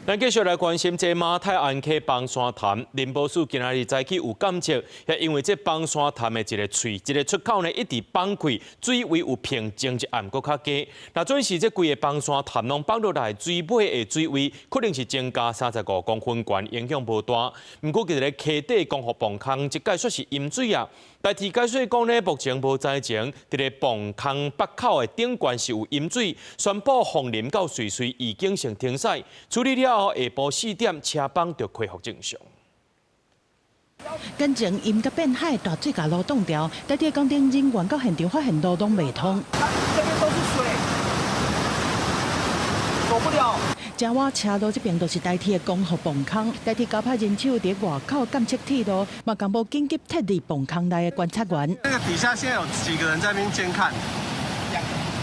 咱继续来关心这马太安溪崩山潭，林保署今仔日早起有感觉，也因为这崩山潭的一个喙、一个出口呢，一直崩开，水位有平静一暗，搁较低。那准是这规个崩山潭拢崩落来，水尾的水位可能是增加35公分悬，影响无大。不过，其实溪底光复泵坑即解说是淹水啊。代替解说讲呢，目前无知情，伫个泵坑北口的顶端是有淹水，宣布洪林到水水已经先停驶，处理了后，下晡4点车帮就恢复正常。跟前淹甲变海，大水甲路冻掉，代替工程人员到现场发现路拢未通。这边都是水，走不了。正我车路这边都是代替的光复泵坑，代替交派人手伫外口监测铁路，嘛公布紧急撤离泵坑内的观察员。那个底下现在有几个人在那边监看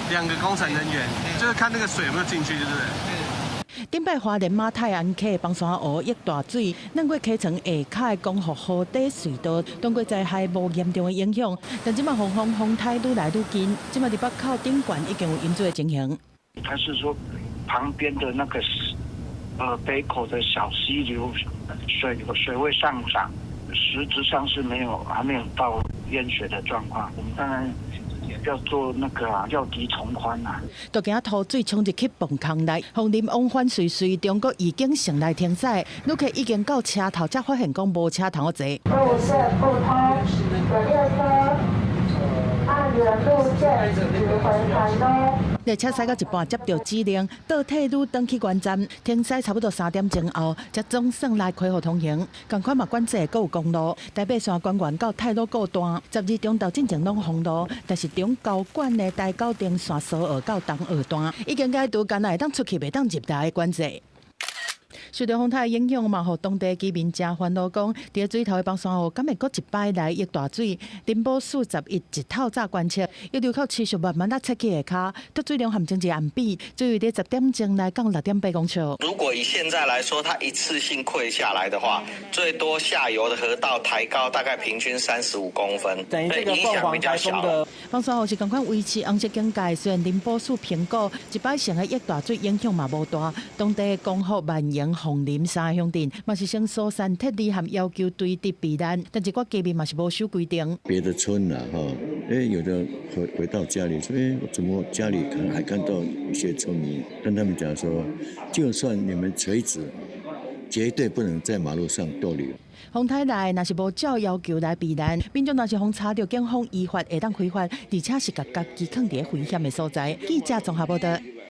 ？2个工程人员，就是看那个水有没有进去，对不对？顶摆花莲马太安溪崩山湖溢大水，咱过溪床下骹的光复河底隧道，当过灾害无严重的影响，但即马风台愈来愈近，即马伫北口顶管已经有淹水的情形。他是说旁边的那个北口的小溪流水位上涨，实质上是还没有到淹水的状况。我们当然要做那个要堤从宽啊。都惊土水冲入去泵坑内，洪林往返水中国已经上来停驶，旅客已经到车头才发现讲无车通坐。路线不通，有列车按原路线指回台东。列车驶到一半接到指令，倒退路登去原站，停驶差不多3点钟后，才总算来恢复通行。同款嘛管制还有公路，台北线官员到泰鲁各段，12中到进前拢封路，但是中高管的台高顶线苏澳到东澳段，已经解除间会当出去袂当入来的管制。受到风台影响嘛，互当地居民真烦恼，讲伫个水头的崩山湖，敢会搁一摆来溢大水？林保署11日透早观测，一流口持续慢慢测起下骹，得水量含情一暗比，水位伫10点钟来到6.8公尺。如果以现在来说，它一次性溃下来的话，最多下游的河道抬高大概平均35公分，等于这个凤凰台风的崩山湖是同款维持红色警戒，虽然林保署评估一摆性的溢大水影响嘛无大，当地光复万盈、凤林3个乡镇嘛是先疏散撤离和要求堆地避难，但是我居民嘛是无守规定。别的村有的回到家里说，我怎么家里可能还看到一些村民跟他们讲说，就算你们垂直，绝对不能在马路上逗留。风台内若是无照要求来避难，民众若是互查到警方依法会当开发，而且是甲家己放伫危险的所在。记者综合报道。